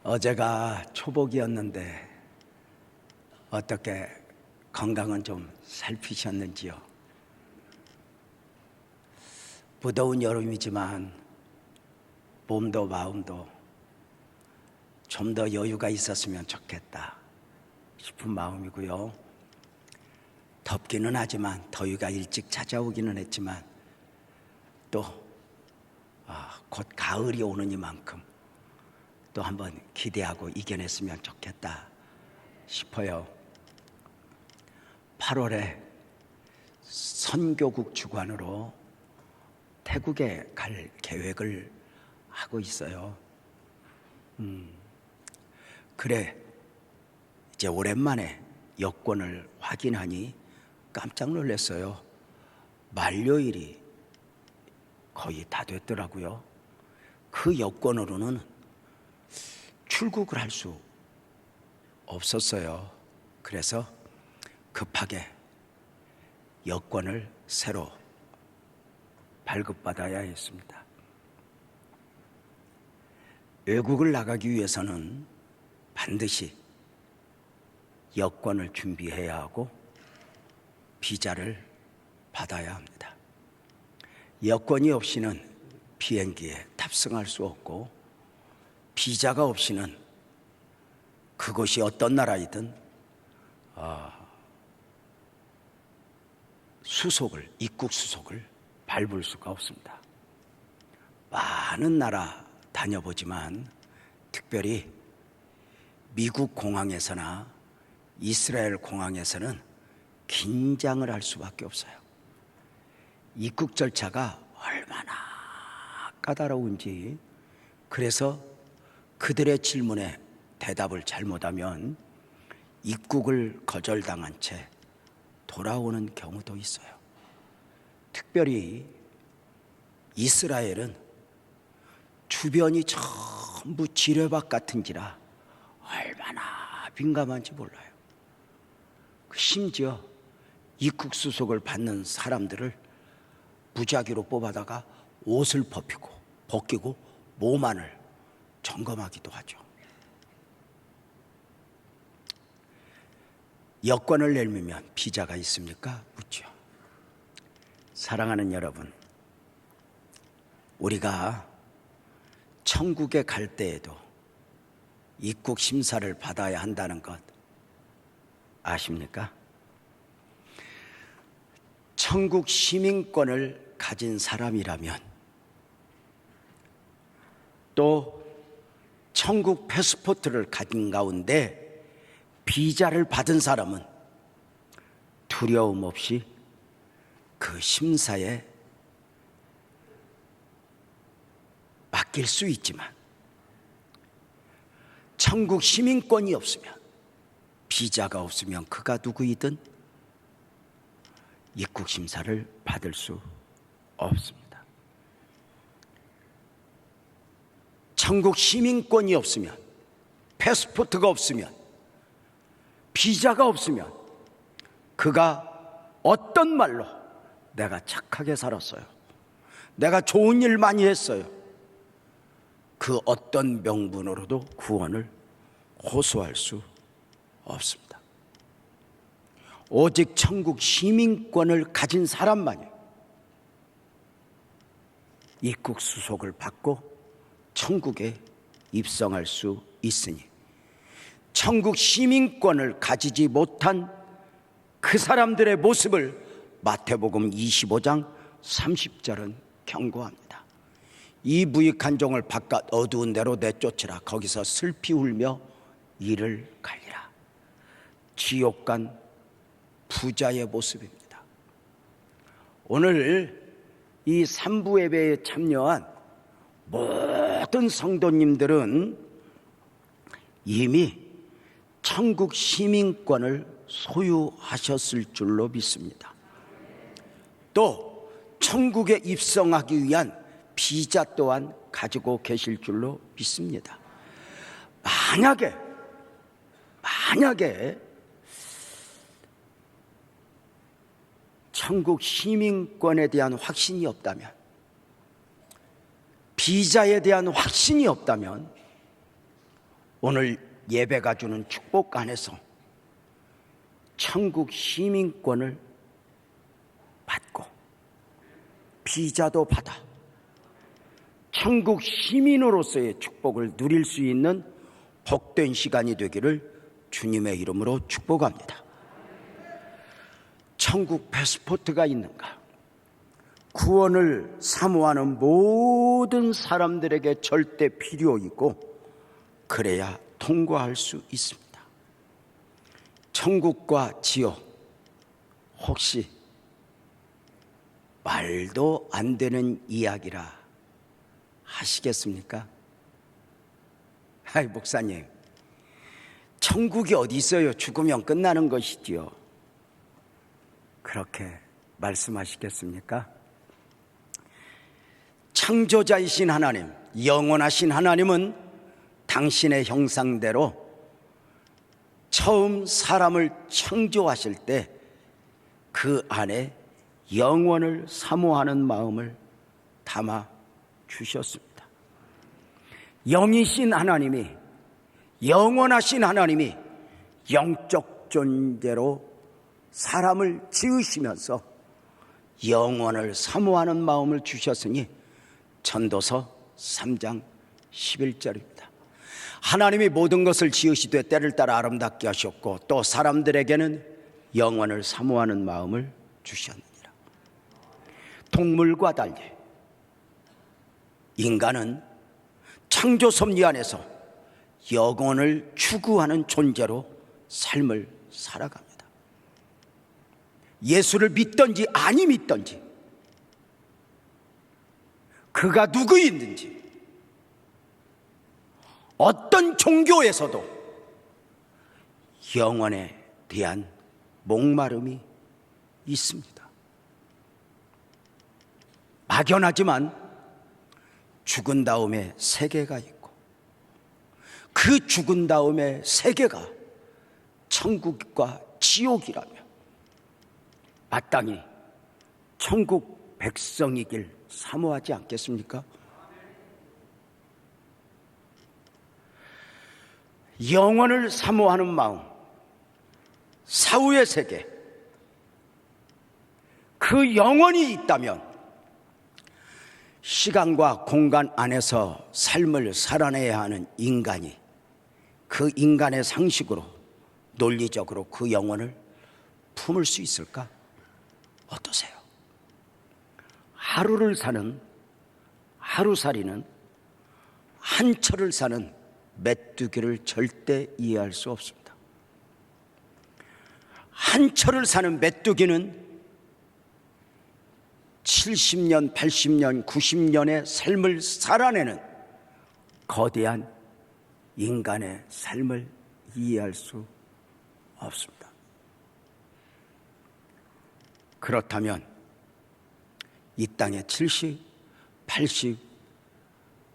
어제가 초복이었는데 어떻게 건강은 좀 살피셨는지요? 무더운 여름이지만 몸도 마음도 좀 더 여유가 있었으면 좋겠다 싶은 마음이고요. 덥기는 하지만 더위가 일찍 찾아오기는 했지만 또 곧 가을이 오느니만큼 또 한번 기대하고 이겨냈으면 좋겠다 싶어요. 8월에 선교국 주관으로 태국에 갈 계획을 하고 있어요. 그래, 이제 오랜만에 여권을 확인하니 깜짝 놀랐어요. 만료일이 거의 다 됐더라고요. 그 여권으로는 출국을 할 수 없었어요. 그래서 급하게 여권을 새로 발급받아야 했습니다. 외국을 나가기 위해서는 반드시 여권을 준비해야 하고 비자를 받아야 합니다. 여권이 없이는 비행기에 탑승할 수 없고 비자가 없이는 그곳이 어떤 나라이든 입국 수속을 밟을 수가 없습니다. 많은 나라 다녀보지만 특별히 미국 공항에서나 이스라엘 공항에서는 긴장을 할 수밖에 없어요. 입국 절차가 얼마나 까다로운지. 그래서 그들의 질문에 대답을 잘못하면 입국을 거절당한 채 돌아오는 경우도 있어요. 특별히 이스라엘은 주변이 전부 지뢰밭 같은지라 얼마나 민감한지 몰라요. 심지어 입국 수속을 받는 사람들을 무작위로 뽑아다가 옷을 벗기고 몸 안을 점검하기도 하죠. 여권을 내밀면 비자가 있습니까? 묻죠. 사랑하는 여러분, 우리가 천국에 갈 때에도 입국 심사를 받아야 한다는 것 아십니까? 천국 시민권을 가진 사람이라면 또 천국 패스포트를 가진 가운데 비자를 받은 사람은 두려움 없이 그 심사에 맡길 수 있지만 천국 시민권이 없으면 비자가 없으면 그가 누구이든 입국 심사를 받을 수 없습니다. 천국 시민권이 없으면 패스포트가 없으면 비자가 없으면 그가 어떤 말로 내가 착하게 살았어요, 내가 좋은 일 많이 했어요, 그 어떤 명분으로도 구원을 호소할 수 없습니다. 오직 천국 시민권을 가진 사람만이 입국 수속을 받고 천국에 입성할 수 있으니 천국 시민권을 가지지 못한 그 사람들의 모습을 마태복음 25장 30절은 경고합니다. 이 무익한 종을 바깥 어두운 데로 내쫓으라. 거기서 슬피 울며 이를 갈리라. 지옥 간 부자의 모습입니다. 오늘 이 3부 예배에 참여한 모든 성도님들은 이미 천국 시민권을 소유하셨을 줄로 믿습니다. 또 천국에 입성하기 위한 비자 또한 가지고 계실 줄로 믿습니다. 만약에 천국 시민권에 대한 확신이 없다면, 비자에 대한 확신이 없다면 오늘 예배가 주는 축복 안에서 천국 시민권을 받고 비자도 받아 천국 시민으로서의 축복을 누릴 수 있는 복된 시간이 되기를 주님의 이름으로 축복합니다. 천국 패스포트가 있는가? 구원을 사모하는 모든 사람들에게 절대 필요이고 그래야 통과할 수 있습니다. 천국과 지옥, 혹시 말도 안 되는 이야기라 하시겠습니까? 아이, 목사님, 천국이 어디 있어요? 죽으면 끝나는 것이지요. 그렇게 말씀하시겠습니까? 창조자이신 하나님, 영원하신 하나님은 당신의 형상대로 처음 사람을 창조하실 때 그 안에 영원을 사모하는 마음을 담아 주셨습니다. 영이신 하나님이, 영원하신 하나님이 영적 존재로 사람을 지으시면서 영원을 사모하는 마음을 주셨으니 전도서 3장 11절입니다. 하나님이 모든 것을 지으시되 때를 따라 아름답게 하셨고 또 사람들에게는 영원을 사모하는 마음을 주셨느니라. 동물과 달리 인간은 창조 섭리 안에서 영원을 추구하는 존재로 삶을 살아갑니다. 예수를 믿든지 아니 믿든지, 그가 누구인지, 어떤 종교에서도 영원에 대한 목마름이 있습니다. 막연하지만 죽은 다음에 세계가 있고 그 죽은 다음에 세계가 천국과 지옥이라며 마땅히 천국 백성이길 사모하지 않겠습니까? 영원을 사모하는 마음, 사후의 세계, 그 영원이 있다면 시간과 공간 안에서 삶을 살아내야 하는 인간이 그 인간의 상식으로 논리적으로 그 영혼을 품을 수 있을까? 어떠세요? 하루를 사는 하루살이는 한 철을 사는 메뚜기를 절대 이해할 수 없습니다. 한 철을 사는 메뚜기는 70년, 80년, 90년의 삶을 살아내는 거대한 인간의 삶을 이해할 수 없습니다. 그렇다면 이 땅에 70, 80,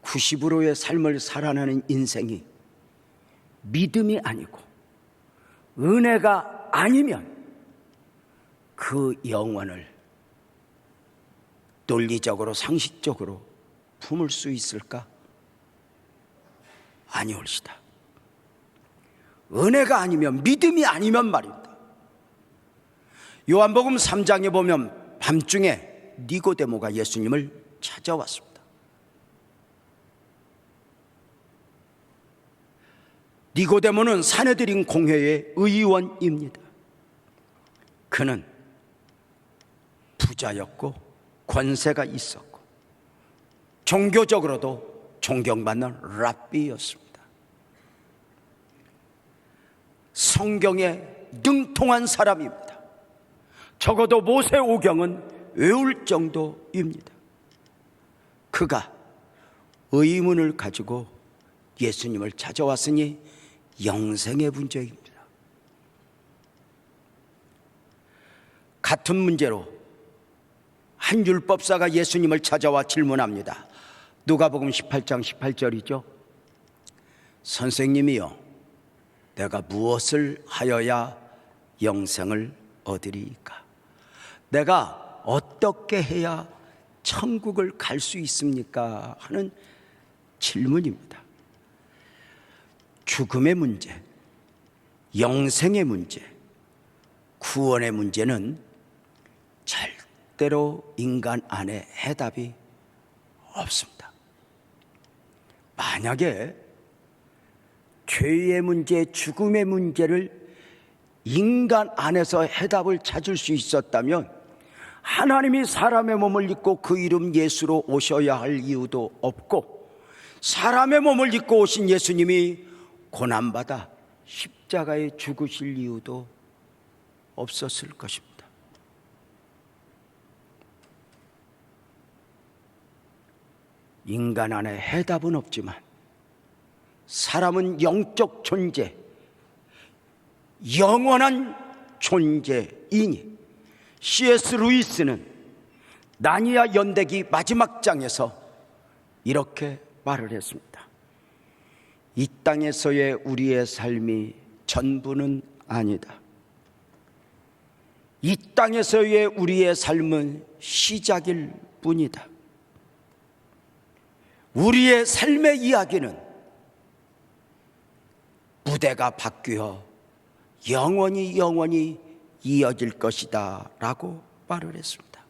90으로의 삶을 살아내는 인생이 믿음이 아니고 은혜가 아니면 그 영혼을 논리적으로 상식적으로 품을 수 있을까? 아니올시다. 은혜가 아니면, 믿음이 아니면 말입니다. 요한복음 3장에 보면 밤중에 니고데모가 예수님을 찾아왔습니다. 니고데모는 사내들인 공회의 의원입니다. 그는 부자였고 권세가 있었고 종교적으로도 존경받는 랍비였습니다. 성경에 능통한 사람입니다. 적어도 모세오경은 외울 정도입니다. 그가 의문을 가지고 예수님을 찾아왔으니 영생의 문제입니다. 같은 문제로 한 율법사가 예수님을 찾아와 질문합니다. 누가복음 18장 18절이죠. 선생님이요, 내가 무엇을 하여야 영생을 얻으리이까? 내가 어떻게 해야 천국을 갈 수 있습니까? 하는 질문입니다. 죽음의 문제, 영생의 문제, 구원의 문제는 절대로 인간 안에 해답이 없습니다. 만약에 죄의 문제, 죽음의 문제를 인간 안에서 해답을 찾을 수 있었다면 하나님이 사람의 몸을 입고 그 이름 예수로 오셔야 할 이유도 없고, 사람의 몸을 입고 오신 예수님이 고난받아 십자가에 죽으실 이유도 없었을 것입니다. 인간 안에 해답은 없지만 사람은 영적 존재, 영원한 존재이니 C.S. 루이스는 나니아 연대기 마지막 장에서 이렇게 말을 했습니다. 이 땅에서의 우리의 삶이 전부는 아니다. 이 땅에서의 우리의 삶은 시작일 뿐이다. 우리의 삶의 이야기는 무대가 바뀌어 영원히 이어질 것이다 라고 말을 했습니다.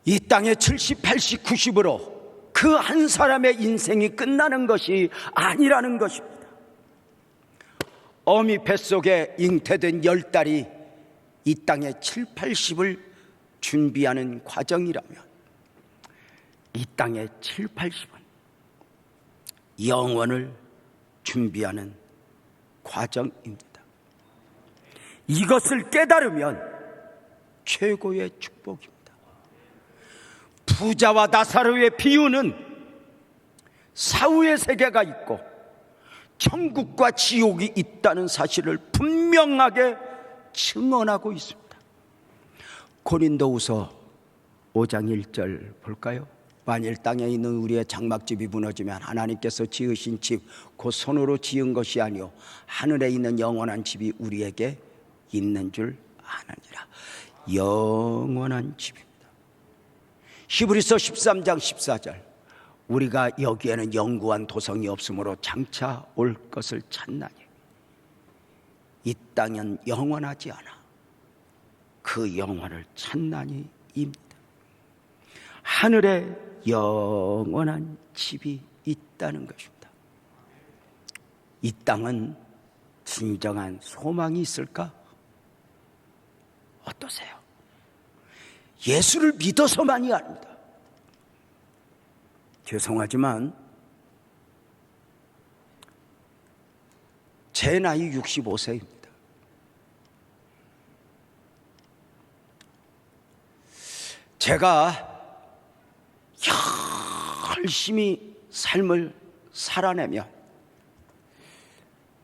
이 땅에 70, 80, 90으로 그 한 사람의 인생이 끝나는 것이 아니라는 것입니다. 어미 뱃속에 잉태된 10달이 이 땅에 7, 80을 준비하는 과정이라면 이 땅의 7, 80은 영원을 준비하는 과정입니다. 이것을 깨달으면 최고의 축복입니다. 부자와 나사로의 비유는 사후의 세계가 있고 천국과 지옥이 있다는 사실을 분명하게 증언하고 있습니다. 고린도후서 5장 1절 볼까요? 만일 땅에 있는 우리의 장막집이 무너지면 하나님께서 지으신 집 곧 손으로 지은 것이 아니요 하늘에 있는 영원한 집이 우리에게 있는 줄 아느니라. 영원한 집입니다. 히브리서 13장 14절 우리가 여기에는 영구한 도성이 없으므로 장차 올 것을 찾나니 이 땅은 영원하지 않아 그 영원을 찾나니입니다. 하늘에 영원한 집이 있다는 것입니다. 이 땅은 진정한 소망이 있을까? 어떠세요? 예수를 믿어서만이 아닙니다. 죄송하지만 제 나이 65세입니다. 제가 열심히 삶을 살아내면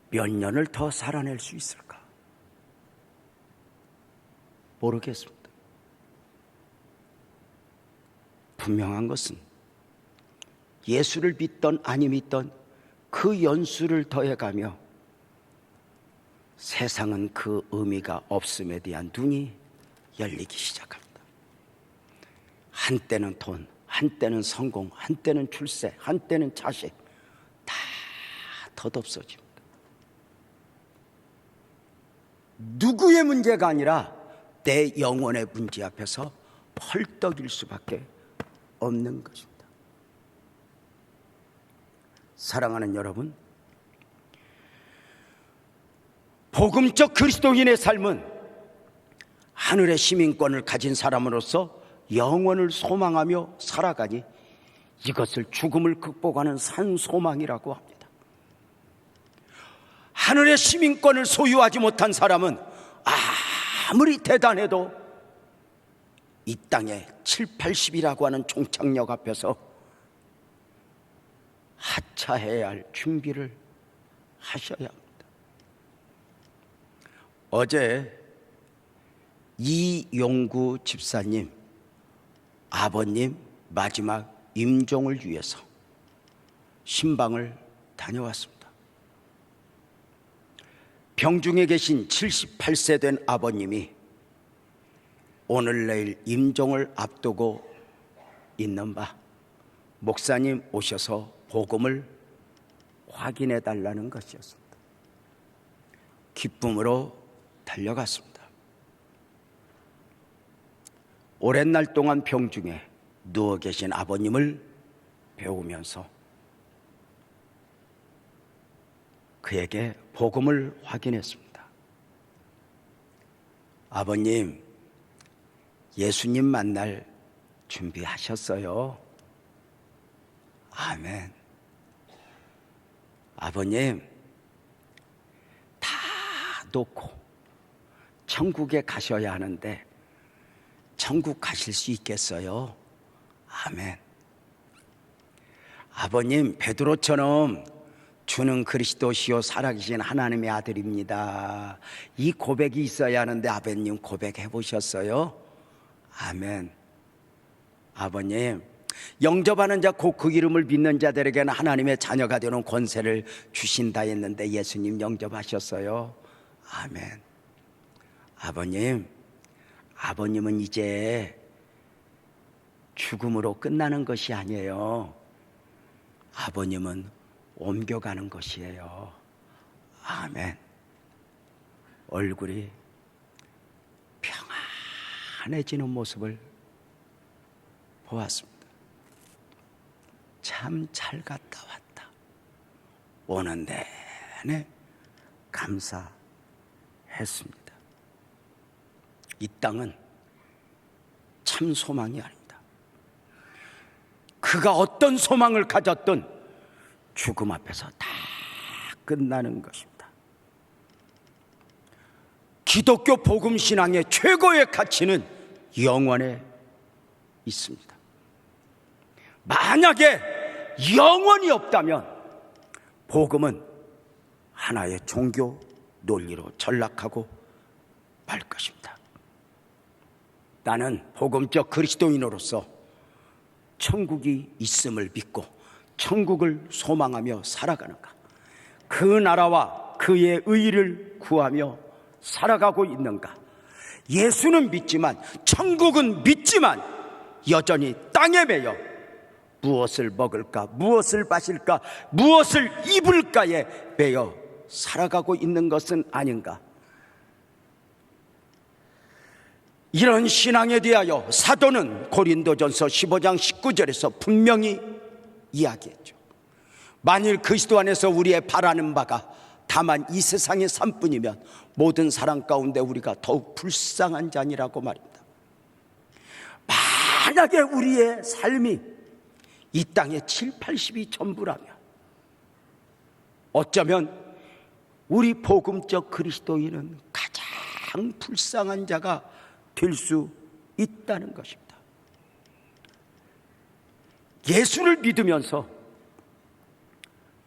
몇 년을 더 살아낼 수 있을까? 모르겠습니다. 분명한 것은 예수를 믿던 아니 믿던 그 연수를 더해가며 세상은 그 의미가 없음에 대한 눈이 열리기 시작합니다. 한때는 돈, 한때는 성공, 한때는 출세, 한때는 자식, 다 덧없어집니다. 누구의 문제가 아니라 내 영혼의 문제 앞에서 헐떡일 수밖에 없는 것입니다. 사랑하는 여러분, 복음적 그리스도인의 삶은 하늘의 시민권을 가진 사람으로서 영원을 소망하며 살아가니 이것을 죽음을 극복하는 산소망이라고 합니다. 하늘의 시민권을 소유하지 못한 사람은 아무리 대단해도 이 땅에 7, 80이라고 하는 종착역 앞에서 하차해야 할 준비를 하셔야 합니다. 어제 이용구 집사님 아버님 마지막 임종을 위해서 신방을 다녀왔습니다. 병중에 계신 78세 된 아버님이 오늘 내일 임종을 앞두고 있는 바 목사님 오셔서 복음을 확인해 달라는 것이었습니다. 기쁨으로 달려갔습니다. 오랜 날 동안 병중에 누워 계신 아버님을 배우면서 그에게 복음을 확인했습니다. 아버님, 예수님 만날 준비하셨어요? 아멘. 아버님, 다 놓고 천국에 가셔야 하는데 천국 가실 수 있겠어요? 아멘. 아버님, 베드로처럼 주는 그리스도시요 살아계신 하나님의 아들입니다. 이 고백이 있어야 하는데 아버님 고백해 보셨어요? 아멘. 아버님, 영접하는 자 곧 그 이름을 믿는 자들에게는 하나님의 자녀가 되는 권세를 주신다 했는데 예수님 영접하셨어요? 아멘. 아버님, 아버님은 이제 죽음으로 끝나는 것이 아니에요. 아버님은 옮겨가는 것이에요. 아멘. 얼굴이 평안해지는 모습을 보았습니다. 참 잘 갔다 왔다. 오는 내내 감사했습니다. 이 땅은 참 소망이 아닙니다. 그가 어떤 소망을 가졌든 죽음 앞에서 다 끝나는 것입니다. 기독교 복음 신앙의 최고의 가치는 영원에 있습니다. 만약에 영원이 없다면 복음은 하나의 종교 논리로 전락하고 말 것입니다. 나는 복음적 그리스도인으로서 천국이 있음을 믿고 천국을 소망하며 살아가는가? 그 나라와 그의 의를 구하며 살아가고 있는가? 예수는 믿지만, 천국은 믿지만 여전히 땅에 매여 무엇을 먹을까, 무엇을 마실까, 무엇을 입을까에 매여 살아가고 있는 것은 아닌가? 이런 신앙에 대하여 사도는 고린도전서 15장 19절에서 분명히 이야기했죠. 만일 그리스도 안에서 우리의 바라는 바가 다만 이 세상의 삶뿐이면 모든 사람 가운데 우리가 더욱 불쌍한 자니라고 말입니다. 만약에 우리의 삶이 이 땅의 70~80이 전부라면 어쩌면 우리 복음적 그리스도인은 가장 불쌍한 자가 될 수 있다는 것입니다. 예수를 믿으면서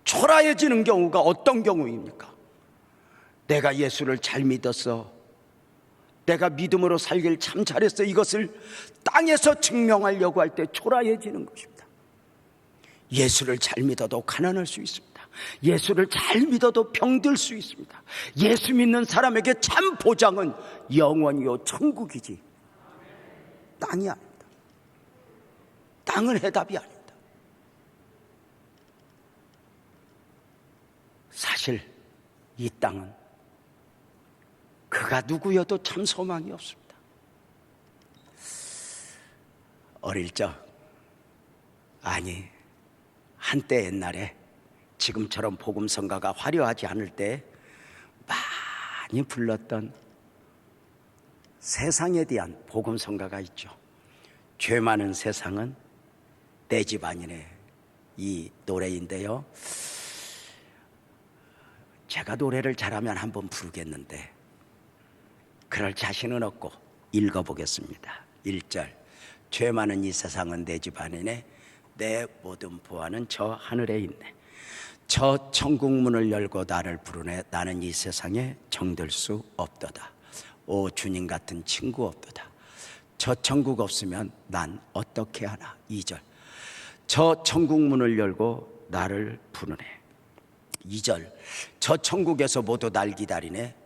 초라해지는 경우가 어떤 경우입니까? 내가 예수를 잘 믿었어, 내가 믿음으로 살길 참 잘했어, 이것을 땅에서 증명하려고 할 때 초라해지는 것입니다. 예수를 잘 믿어도 가난할 수 있습니다. 예수를 잘 믿어도 병들 수 있습니다. 예수 믿는 사람에게 참 보장은 영원이요 천국이지 땅이 아닙니다. 땅은 해답이 아닙니다. 사실 이 땅은 그가 누구여도 참 소망이 없습니다. 어릴 적, 아니 한때 옛날에 지금처럼 복음성가가 화려하지 않을 때 많이 불렀던 세상에 대한 복음성가가 있죠. 죄 많은 세상은 내 집 아니네, 이 노래인데요. 제가 노래를 잘하면 한번 부르겠는데 그럴 자신은 없고 읽어보겠습니다. 1절. 죄 많은 이 세상은 내 집 아니네, 내 모든 보화는 저 하늘에 있네. 저 천국 문을 열고 나를 부르네, 나는 이 세상에 정들 수 없도다. 오 주님 같은 친구 없도다. 저 천국 없으면 난 어떻게 하나. 2절. 저 천국 문을 열고 나를 부르네. 2절. 저 천국에서 모두 날 기다리네,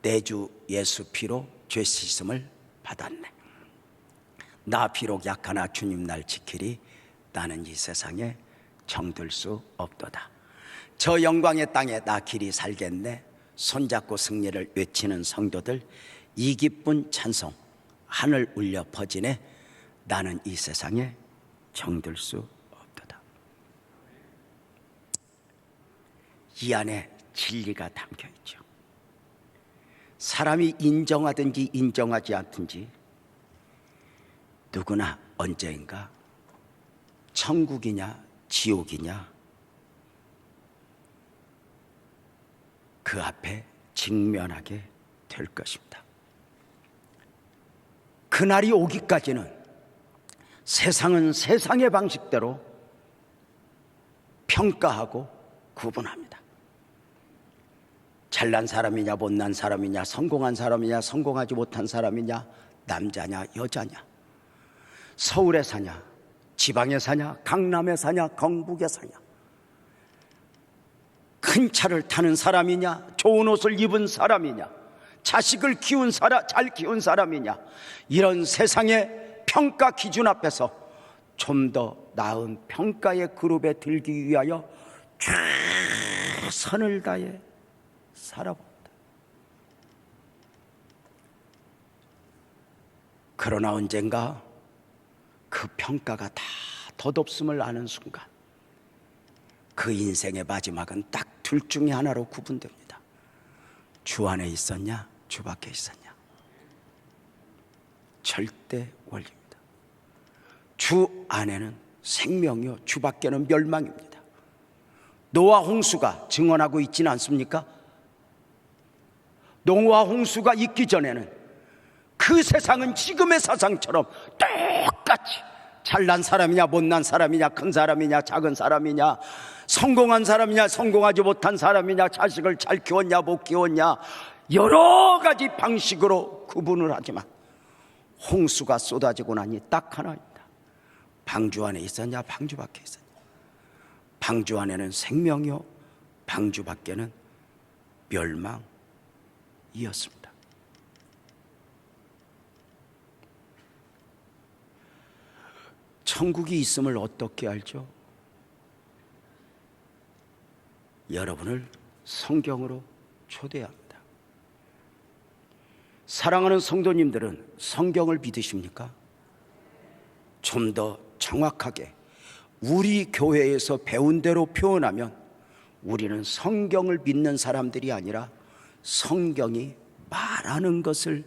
내 주 예수 피로 죄 씻음을 받았네. 나 비록 약하나 주님 날 지키리, 나는 이 세상에 정들 수 없도다. 저 영광의 땅에 나 길이 살겠네. 손잡고 승리를 외치는 성도들, 이 기쁜 찬송 하늘 울려 퍼지네. 나는 이 세상에 정들 수 없도다. 이 안에 진리가 담겨 있죠. 사람이 인정하든지 인정하지 않든지 누구나 언젠가 천국이냐 지옥이냐 그 앞에 직면하게 될 것입니다. 그날이 오기까지는 세상은 세상의 방식대로 평가하고 구분합니다. 잘난 사람이냐 못난 사람이냐, 성공한 사람이냐 성공하지 못한 사람이냐, 남자냐 여자냐, 서울에 사냐 지방에 사냐, 강남에 사냐 경북에 사냐, 큰 차를 타는 사람이냐 좋은 옷을 입은 사람이냐, 자식을 키운 잘 키운 사람이냐, 이런 세상의 평가 기준 앞에서 좀 더 나은 평가의 그룹에 들기 위하여 최선을 다해 살아봅니다. 그러나 언젠가 그 평가가 다 덧없음을 아는 순간 그 인생의 마지막은 딱 둘 중에 하나로 구분됩니다. 주 안에 있었냐 주 밖에 있었냐. 절대 원리입니다. 주 안에는 생명이요 주 밖에는 멸망입니다. 노아 홍수가 증언하고 있지는 않습니까? 노아 홍수가 있기 전에는 그 세상은 지금의 세상처럼 똑같이 잘난 사람이냐 못난 사람이냐, 큰 사람이냐 작은 사람이냐, 성공한 사람이냐 성공하지 못한 사람이냐, 자식을 잘 키웠냐 못 키웠냐, 여러 가지 방식으로 구분을 하지만 홍수가 쏟아지고 나니 딱 하나입니다. 방주 안에 있었냐 방주 밖에 있었냐. 방주 안에는 생명이요 방주 밖에는 멸망이었습니다. 천국이 있음을 어떻게 알죠? 여러분을 성경으로 초대합니다. 사랑하는 성도님들은 성경을 믿으십니까? 좀 더 정확하게 우리 교회에서 배운 대로 표현하면 우리는 성경을 믿는 사람들이 아니라 성경이 말하는 것을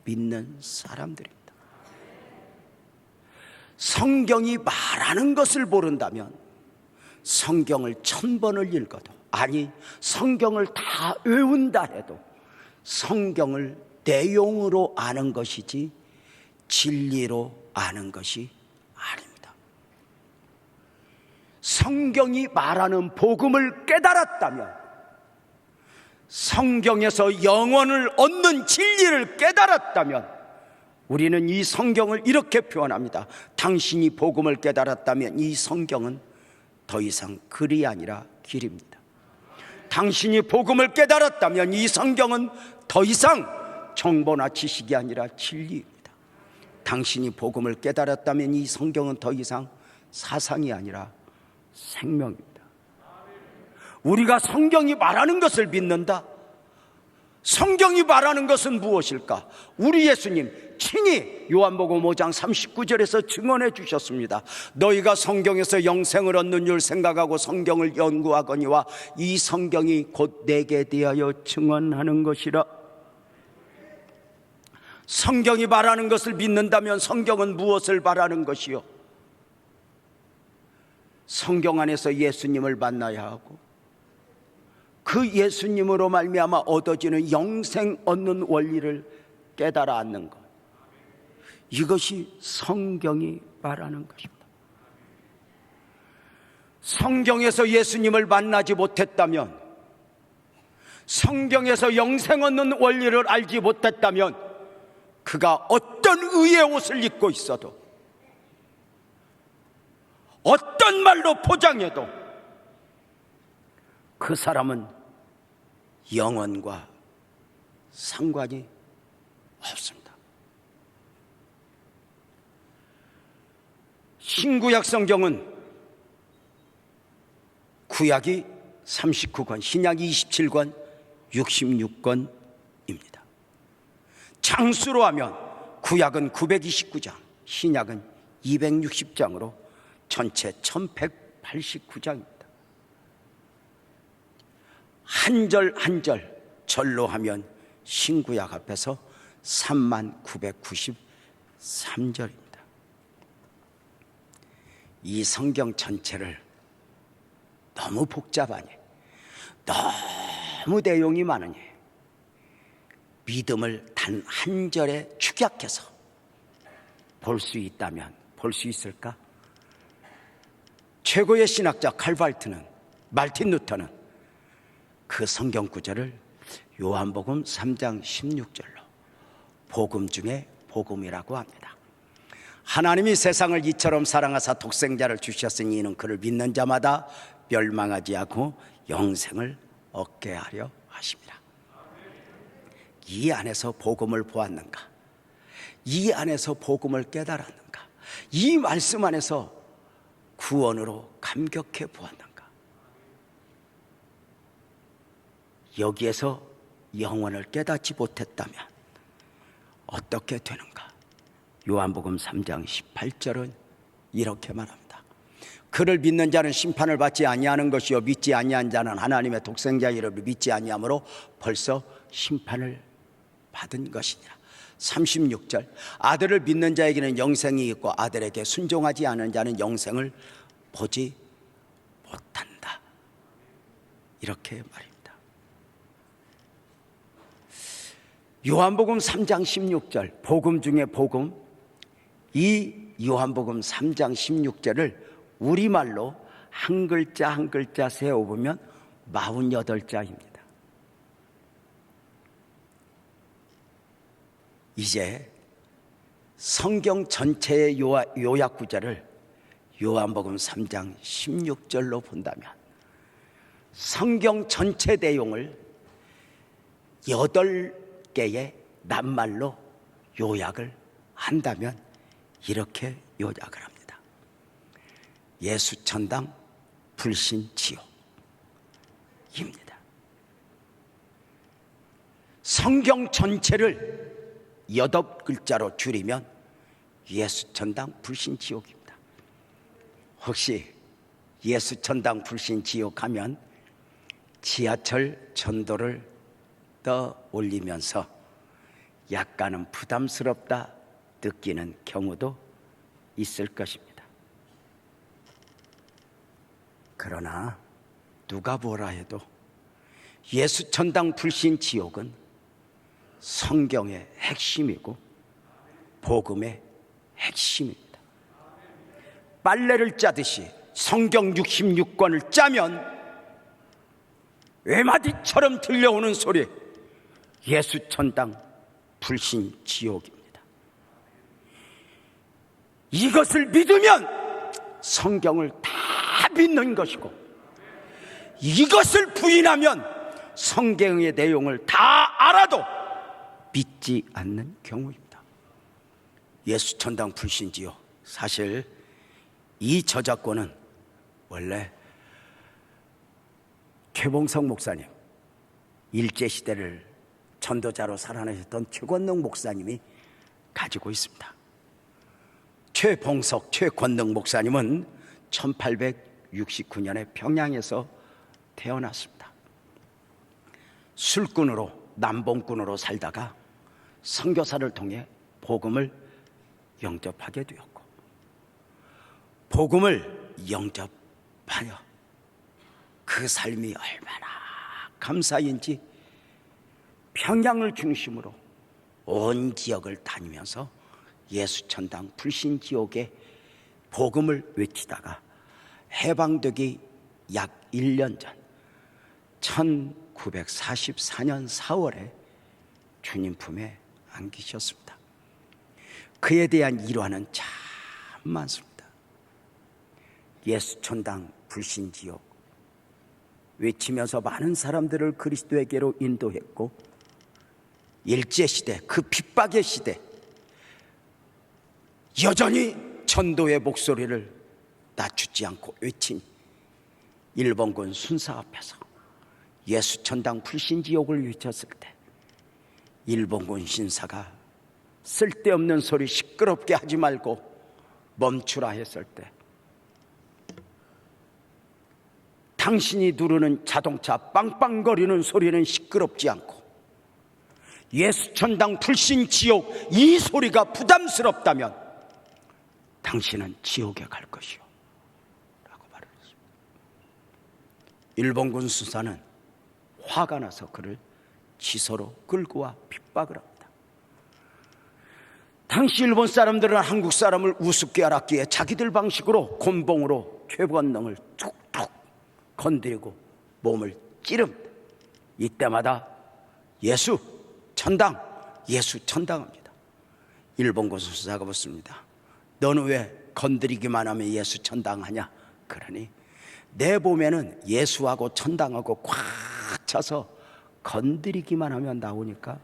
믿는 사람들입니다. 성경이 말하는 것을 모른다면 성경을 1000번을 읽어도, 아니 성경을 다 외운다 해도 성경을 내용으로 아는 것이지 진리로 아는 것이 아닙니다. 성경이 말하는 복음을 깨달았다면, 성경에서 영혼을 얻는 진리를 깨달았다면 우리는 이 성경을 이렇게 표현합니다. 당신이 복음을 깨달았다면 이 성경은 더 이상 글이 아니라 길입니다. 당신이 복음을 깨달았다면 이 성경은 더 이상 정보나 지식이 아니라 진리입니다. 당신이 복음을 깨달았다면 이 성경은 더 이상 사상이 아니라 생명입니다. 우리가 성경이 말하는 것을 믿는다. 성경이 말하는 것은 무엇일까? 우리 예수님 친히 요한복음 5장 39절에서 증언해 주셨습니다. 너희가 성경에서 영생을 얻는 줄 생각하고 성경을 연구하거니와 이 성경이 곧 내게 대하여 증언하는 것이라. 성경이 말하는 것을 믿는다면 성경은 무엇을 말하는 것이요? 성경 안에서 예수님을 만나야 하고 그 예수님으로 말미암아 얻어지는 영생 얻는 원리를 깨달아 앉는 것, 이것이 성경이 말하는 것입니다. 성경에서 예수님을 만나지 못했다면, 성경에서 영생 얻는 원리를 알지 못했다면 그가 어떤 의의 옷을 입고 있어도, 어떤 말로 포장해도 그 사람은 영혼과 상관이 없습니다. 신구약 성경은 구약이 39권, 신약 27권, 66권입니다. 장수로 하면 구약은 929장, 신약은 260장으로 전체 1189장입니다. 한 절 한 절 절로 하면 신구약 앞에서 3993절입니다. 이 성경 전체를 너무 복잡하니, 너무 내용이 많으니 믿음을 단 한 절에 축약해서 볼 수 있다면 볼 수 있을까? 최고의 신학자 말틴 루터는 그 성경 구절을 요한복음 3장 16절로 복음 중에 복음이라고 합니다. 하나님이 세상을 이처럼 사랑하사 독생자를 주셨으니 이는 그를 믿는 자마다 멸망하지 않고 영생을 얻게 하려 하십니다. 이 안에서 복음을 보았는가? 이 안에서 복음을 깨달았는가? 이 말씀 안에서 구원으로 감격해 보았는가? 여기에서 영원을 깨닫지 못했다면 어떻게 되는가? 요한복음 3장 18절은 이렇게 말합니다. 그를 믿는 자는 심판을 받지 아니하는 것이요 믿지 아니한 자는 하나님의 독생자 이름을 믿지 아니하므로 벌써 심판을 받은 것이니라. 36절, 아들을 믿는 자에게는 영생이 있고 아들에게 순종하지 않은 자는 영생을 보지 못한다. 이렇게 말입니다. 요한복음 3장 16절, 복음 중에 복음, 이 요한복음 3장 16절을 우리말로 한 글자 한 글자 세어보면 48자입니다. 이제 성경 전체의 요약 구절을 요한복음 3장 16절로 본다면 성경 전체 내용을 8개의 낱말로 요약을 한다면 이렇게 요약을 합니다. 예수 천당, 불신 지옥입니다. 성경 전체를 8글자로 줄이면 예수 천당, 불신 지옥입니다. 혹시 예수 천당, 불신 지옥 하면 지하철 전도를 떠올리면서 약간은 부담스럽다 느끼는 경우도 있을 것입니다. 그러나 누가 뭐라 해도 예수 천당, 불신 지옥은 성경의 핵심이고 복음의 핵심입니다. 빨래를 짜듯이 성경 66권을 짜면 외마디처럼 들려오는 소리, 예수 천당, 불신 지옥입니다. 이것을 믿으면 성경을 다 믿는 것이고, 이것을 부인하면 성경의 내용을 다 알아도 믿지 않는 경우입니다. 예수 천당, 불신 지옥, 사실 이 저작권은 원래 최봉석 목사님, 일제시대를 전도자로 살아내셨던 최권능 목사님이 가지고 있습니다. 최권능 목사님은 1869년에 평양에서 태어났습니다. 술꾼으로, 남봉꾼으로 살다가 선교사를 통해 복음을 영접하게 되었고, 복음을 영접하여 그 삶이 얼마나 감사인지 평양을 중심으로 온 지역을 다니면서 예수 천당, 불신 지옥의 복음을 외치다가 해방되기 약 1년 전 1944년 4월에 주님 품에 안기셨습니다. 그에 대한 일화는 참 많습니다. 예수 천당, 불신 지옥 외치면서 많은 사람들을 그리스도에게로 인도했고, 일제시대, 그 핍박의 시대 여전히 전도의 목소리를 낮추지 않고 외친 일본군 순사 앞에서 예수 천당 불신지옥을 외쳤을 때 일본군 신사가 쓸데없는 소리 시끄럽게 하지 말고 멈추라 했을 때 당신이 누르는 자동차 빵빵거리는 소리는 시끄럽지 않고 예수 천당 불신 지옥 이 소리가 부담스럽다면 당신은 지옥에 갈 것이요 라고 말했습니다. 일본군 수사는 화가 나서 그를 지서로 끌고 와 핍박을 합니다. 당시 일본 사람들은 한국 사람을 우습게 알았기에 자기들 방식으로 곤봉으로 최건능을 툭툭 건드리고 몸을 찌릅니다. 이때마다 예수 천당합니다. 일본군 수사가 묻습니다. 너는 왜 건드리기만 하면 예수 천당하냐? 그러니 내 몸에는 예수하고 천당하고 꽉 차서 건드리기만 하면 나오니까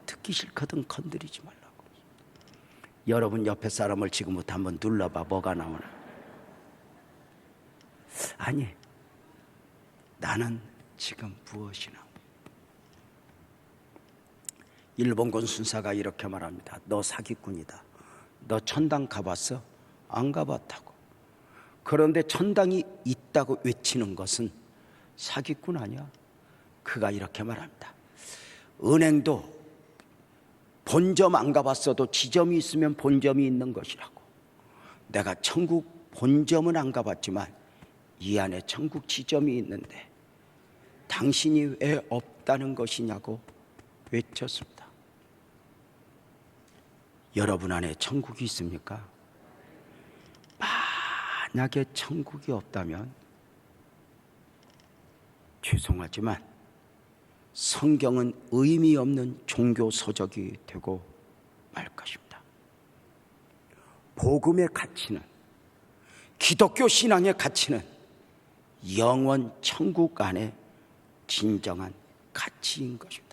듣기 싫거든 건드리지 말라고. 여러분 옆에 사람을 지금부터 한번 눌러봐. 뭐가 나오나? 아니, 나는 지금 무엇이나. 일본군 순사가 이렇게 말합니다. 너 사기꾼이다. 너 천당 가봤어? 안 가봤다고. 그런데 천당이 있다고 외치는 것은 사기꾼 아니야? 그가 이렇게 말합니다. 은행도 본점 안 가봤어도 지점이 있으면 본점이 있는 것이라고. 내가 천국 본점은 안 가봤지만 이 안에 천국 지점이 있는데 당신이 왜 없다는 것이냐고 외쳤습니다. 여러분 안에 천국이 있습니까? 만약에 천국이 없다면 죄송하지만 성경은 의미 없는 종교 서적이 되고 말 것입니다. 복음의 가치는, 기독교 신앙의 가치는 영원 천국 안에 진정한 가치인 것입니다.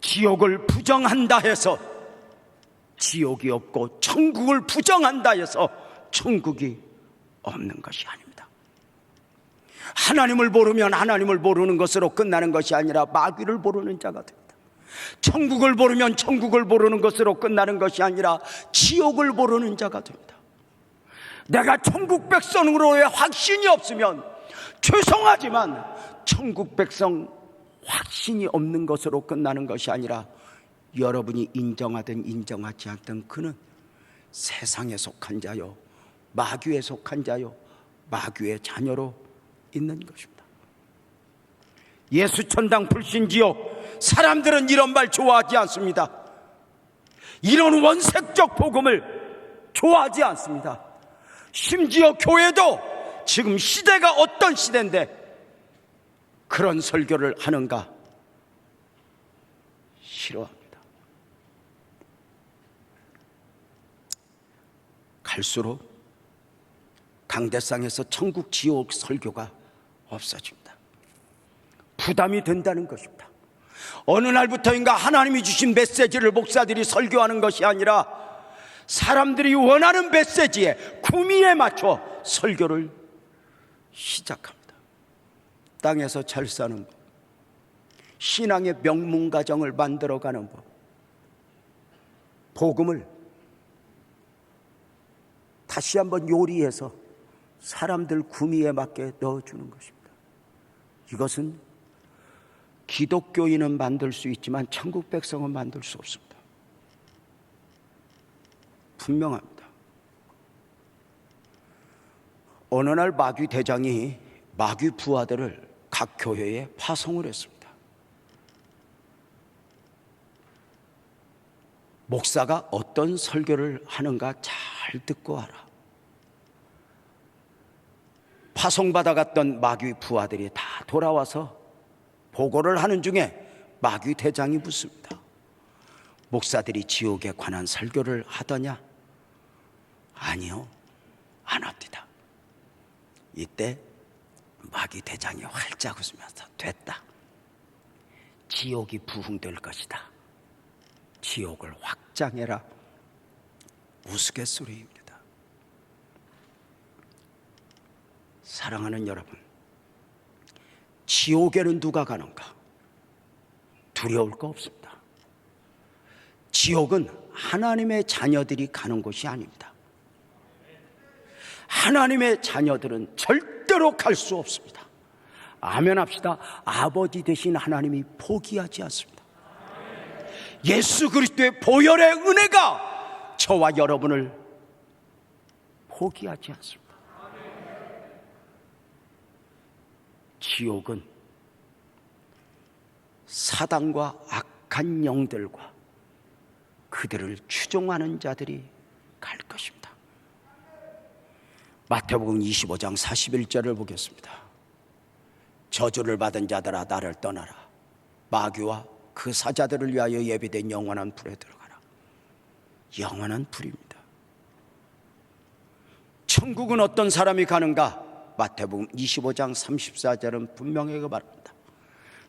지옥을 부정한다 해서 지옥이 없고 천국을 부정한다 해서 천국이 없는 것이 아닙니다. 하나님을 모르면 하나님을 모르는 것으로 끝나는 것이 아니라 마귀를 모르는 자가 됩니다. 천국을 모르면 천국을 모르는 것으로 끝나는 것이 아니라 지옥을 모르는 자가 됩니다. 내가 천국 백성으로의 확신이 없으면 죄송하지만 천국 백성 확신이 없는 것으로 끝나는 것이 아니라 여러분이 인정하든 인정하지 않든 그는 세상에 속한 자요, 마귀에 속한 자요, 마귀의 자녀로 있는 것입니다. 예수 천당 불신지옥, 사람들은 이런 말 좋아하지 않습니다. 이런 원색적 복음을 좋아하지 않습니다. 심지어 교회도 지금 시대가 어떤 시대인데 그런 설교를 하는가 싫어합니다. 갈수록 강대상에서 천국 지옥 설교가 없어집니다. 부담이 된다는 것입니다. 어느 날부터인가 하나님이 주신 메시지를 목사들이 설교하는 것이 아니라 사람들이 원하는 메시지에 구미에 맞춰 설교를 시작합니다. 땅에서 잘 사는 법, 신앙의 명문가정을 만들어가는 법, 복음을 다시 한번 요리해서 사람들 구미에 맞게 넣어주는 것입니다. 이것은 기독교인은 만들 수 있지만 천국 백성은 만들 수 없습니다. 분명합니다. 어느 날 마귀 대장이 마귀 부하들을 각 교회에 파송을 했습니다. 목사가 어떤 설교를 하는가 잘 듣고 와라. 파송받아갔던 마귀 부하들이 다 돌아와서 보고를 하는 중에 마귀 대장이 묻습니다. 목사들이 지옥에 관한 설교를 하더냐? 아니요, 안 합니다. 이때 마귀 대장이 활짝 웃으면서 됐다. 지옥이 부흥될 것이다. 지옥을 확장해라. 우스갯소리입니다. 사랑하는 여러분, 지옥에는 누가 가는가? 두려울 거 없습니다. 지옥은 하나님의 자녀들이 가는 곳이 아닙니다. 하나님의 자녀들은 절대로 갈 수 없습니다. 아멘 합시다. 아버지 되신 하나님이 포기하지 않습니다. 예수 그리스도의 보혈의 은혜가 저와 여러분을 포기하지 않습니다. 지옥은 사단과 악한 영들과 그들을 추종하는 자들이 갈 것입니다. 마태복음 25장 41절을 보겠습니다. 저주를 받은 자들아 나를 떠나라. 마귀와 그 사자들을 위하여 예비된 영원한 불에 들어가라. 영원한 불입니다. 천국은 어떤 사람이 가는가? 마태복음 25장 34절은 분명하게 말합니다.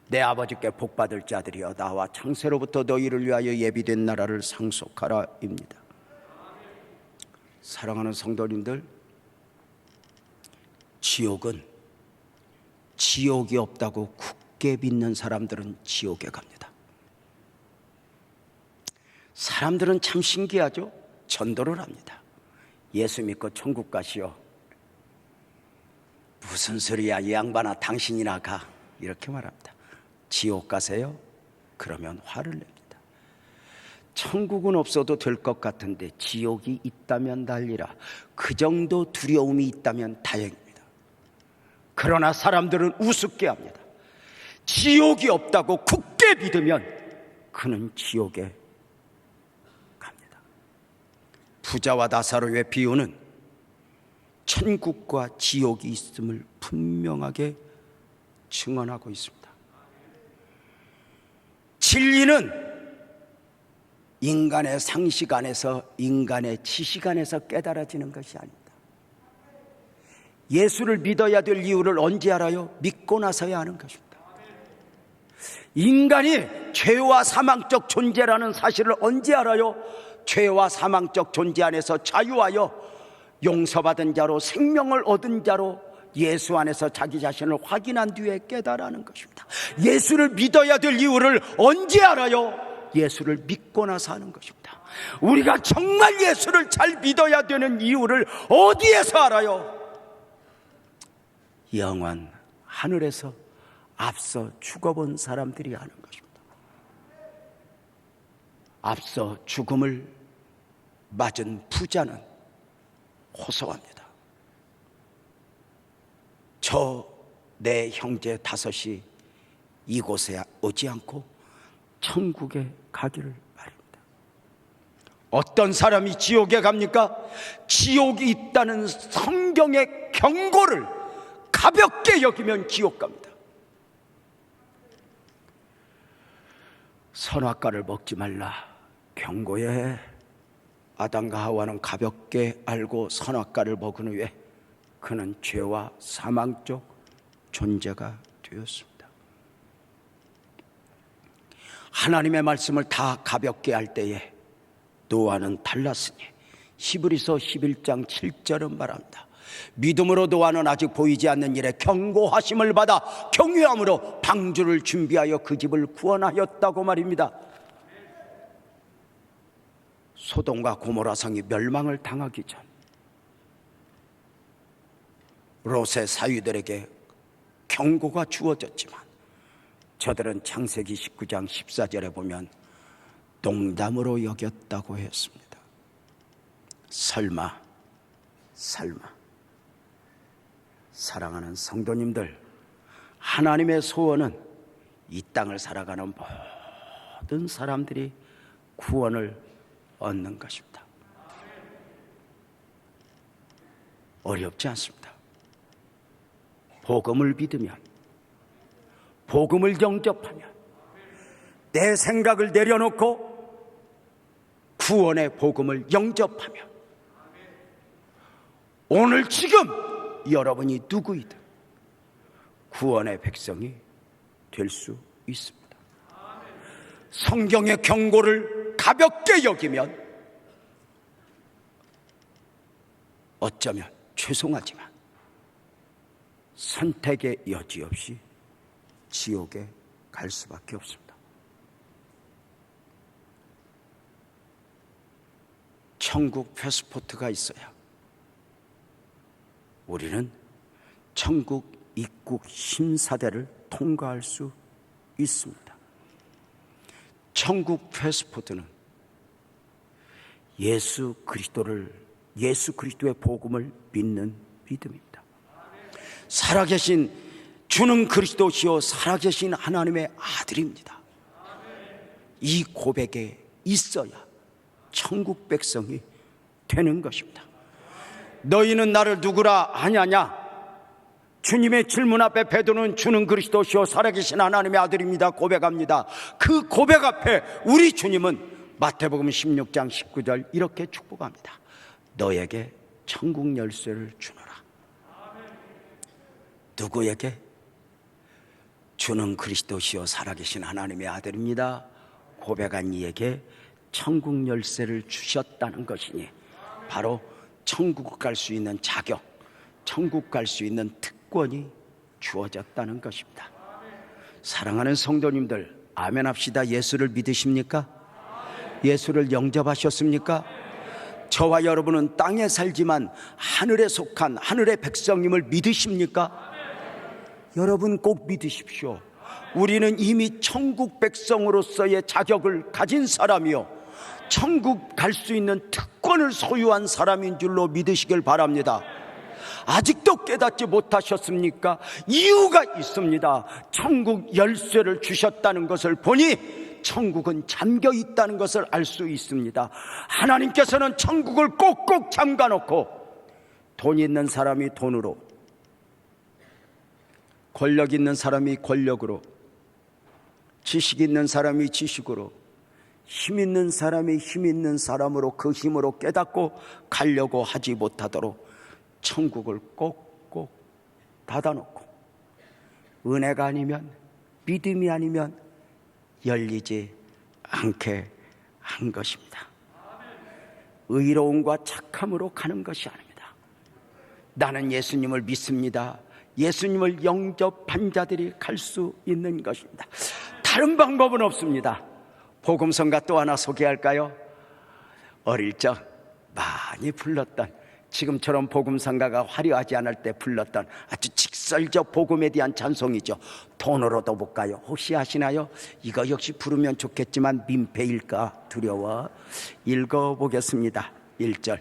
내 아버지께 복받을 자들이여 나와 창세로부터 너희를 위하여 예비된 나라를 상속하라 입니다. 사랑하는 성도님들, 지옥은 지옥이 없다고 굳게 믿는 사람들은 지옥에 갑니다. 사람들은 참 신기하죠? 전도를 합니다. 예수 믿고 천국 가시오. 무슨 소리야, 이 양반아, 당신이나 가. 이렇게 말합니다. 지옥 가세요? 그러면 화를 냅니다. 천국은 없어도 될 것 같은데 지옥이 있다면 난리라. 그 정도 두려움이 있다면 다행입니다. 그러나 사람들은 우습게 합니다. 지옥이 없다고 굳게 믿으면 그는 지옥에 갑니다. 부자와 나사로의 비유는 천국과 지옥이 있음을 분명하게 증언하고 있습니다. 진리는 인간의 상식 안에서, 인간의 지식 안에서 깨달아지는 것이 아닙니다. 예수를 믿어야 될 이유를 언제 알아요? 믿고 나서야 하는 것입니다. 인간이 죄와 사망적 존재라는 사실을 언제 알아요? 죄와 사망적 존재 안에서 자유하여 용서받은 자로, 생명을 얻은 자로 예수 안에서 자기 자신을 확인한 뒤에 깨달아는 것입니다. 예수를 믿어야 될 이유를 언제 알아요? 예수를 믿고 나서 하는 것입니다. 우리가 정말 예수를 잘 믿어야 되는 이유를 어디에서 알아요? 영원 하늘에서 앞서 죽어본 사람들이 하는 것입니다. 앞서 죽음을 맞은 부자는 호소합니다. 저 내 형제 다섯이 이곳에 오지 않고 천국에 가기를 바랍니다. 어떤 사람이 지옥에 갑니까? 지옥이 있다는 성경의 경고를 가볍게 여기면 지옥 갑니다. 선악과를 먹지 말라 경고에 아담과 하와는 가볍게 알고 선악과를 먹은 후에 그는 죄와 사망적 존재가 되었습니다. 하나님의 말씀을 다 가볍게 할 때에 노아는 달랐으니 히브리서 11장 7절은 말합니다. 믿음으로 노아는 아직 보이지 않는 일에 경고하심을 받아 경외함으로 방주를 준비하여 그 집을 구원하였다고 말입니다. 소돔과 고모라 성이 멸망을 당하기 전 롯의 사위들에게 경고가 주어졌지만 저들은 창세기 19장 14절에 보면 농담으로 여겼다고 했습니다. 설마 사랑하는 성도님들, 하나님의 소원은 이 땅을 살아가는 모든 사람들이 구원을 얻는 것입니다. 어렵지 않습니다. 복음을 믿으면, 복음을 영접하면, 내 생각을 내려놓고 구원의 복음을 영접하면 오늘 지금 여러분이 누구이든 구원의 백성이 될 수 있습니다. 성경의 경고를 가볍게 여기면 어쩌면 죄송하지만 선택의 여지 없이 지옥에 갈 수밖에 없습니다. 천국 패스포트가 있어야 우리는 천국 입국 심사대를 통과할 수 있습니다. 천국 패스포트는 예수 그리스도의 복음을 믿는 믿음입니다. 살아계신 주는 그리스도시요 살아계신 하나님의 아들입니다. 이 고백에 있어야 천국 백성이 되는 것입니다. 너희는 나를 누구라 하냐냐? 주님의 질문 앞에 베드로는 주는 그리스도시요 살아계신 하나님의 아들입니다 고백합니다. 그 고백 앞에 우리 주님은 마태복음 16장 19절 이렇게 축복합니다. 너에게 천국 열쇠를 주노라. 누구에게? 주는 그리스도시요 살아계신 하나님의 아들입니다 고백한 이에게 천국 열쇠를 주셨다는 것이니 바로 천국 갈 수 있는 자격, 천국 갈 수 있는 특권이 주어졌다는 것입니다. 사랑하는 성도님들, 아멘 합시다. 예수를 믿으십니까? 예수를 영접하셨습니까? 저와 여러분은 땅에 살지만 하늘에 속한 하늘의 백성임을 믿으십니까? 여러분 꼭 믿으십시오. 우리는 이미 천국 백성으로서의 자격을 가진 사람이요 천국 갈 수 있는 특권을 소유한 사람인 줄로 믿으시길 바랍니다. 아직도 깨닫지 못하셨습니까? 이유가 있습니다. 천국 열쇠를 주셨다는 것을 보니 천국은 잠겨 있다는 것을 알 수 있습니다. 하나님께서는 천국을 꼭꼭 잠가 놓고 돈 있는 사람이 돈으로, 권력 있는 사람이 권력으로, 지식 있는 사람이 지식으로, 힘 있는 사람이 힘 있는 사람으로 그 힘으로 깨닫고 가려고 하지 못하도록 천국을 꼭꼭 닫아놓고 은혜가 아니면, 믿음이 아니면 열리지 않게 한 것입니다. 의로움과 착함으로 가는 것이 아닙니다. 나는 예수님을 믿습니다. 예수님을 영접한 자들이 갈 수 있는 것입니다. 다른 방법은 없습니다. 복음성가 또 하나 소개할까요? 어릴 적 많이 불렀던, 지금처럼 복음성가가 화려하지 않을 때 불렀던 아주 직설적 복음에 대한 찬송이죠. 돈으로도 못 가요. 혹시 아시나요? 이거 역시 부르면 좋겠지만 민폐일까 두려워. 읽어보겠습니다. 1절.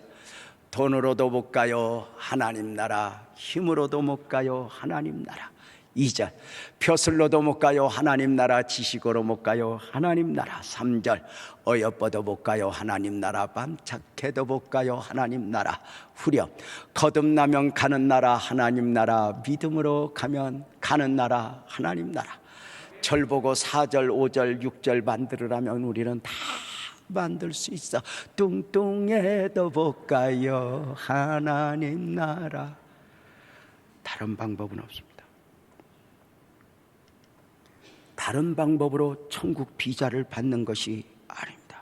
돈으로도 못 가요 하나님 나라, 힘으로도 못 가요 하나님 나라. 2절. 벼슬로도 못 가요 하나님 나라, 지식으로 못 가요 하나님 나라. 3절. 어여뻐도 못 가요 하나님 나라, 밤착해도 못 가요 하나님 나라. 후렴. 거듭나면 가는 나라 하나님 나라, 믿음으로 가면 가는 나라 하나님 나라. 절 보고 4절 5절 6절 만들으라면 우리는 다 만들 수 있어. 뚱뚱해도 못 가요 하나님 나라. 다른 방법은 없습니다. 다른 방법으로 천국 비자를 받는 것이 아닙니다.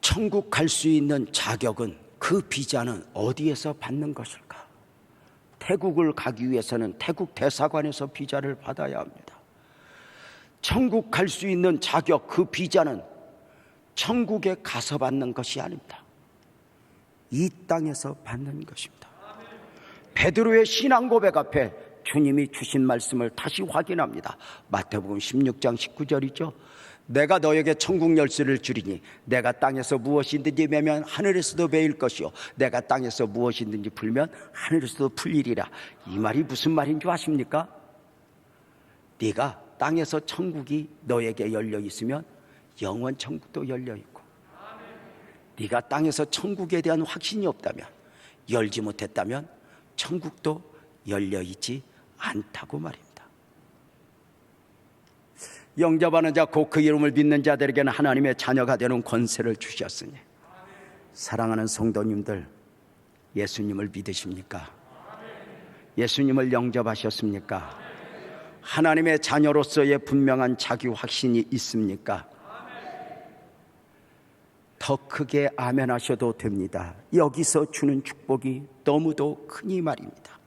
천국 갈 수 있는 자격은, 그 비자는 어디에서 받는 것일까? 태국을 가기 위해서는 태국 대사관에서 비자를 받아야 합니다. 천국 갈 수 있는 자격, 그 비자는 천국에 가서 받는 것이 아닙니다. 이 땅에서 받는 것입니다. 베드로의 신앙 고백 앞에 주님이 주신 말씀을 다시 확인합니다. 마태복음 16장 19절이죠. 내가 너에게 천국 열쇠를 주리니 내가 땅에서 무엇이든지 매면 하늘에서도 매일 것이요 내가 땅에서 무엇이든지 풀면 하늘에서도 풀리리라. 이 말이 무슨 말인 줄 아십니까? 네가 땅에서 천국이 너에게 열려 있으면 영원 천국도 열려 있고, 네가 땅에서 천국에 대한 확신이 없다면, 열지 못했다면 천국도 열려 있지 않다고 말입니다. 영접하는 자 곧 그 이름을 믿는 자들에게는 하나님의 자녀가 되는 권세를 주셨으니. 사랑하는 성도님들, 예수님을 믿으십니까? 예수님을 영접하셨습니까? 하나님의 자녀로서의 분명한 자기 확신이 있습니까? 더 크게 아멘 하셔도 됩니다. 여기서 주는 축복이 너무도 크니 말입니다.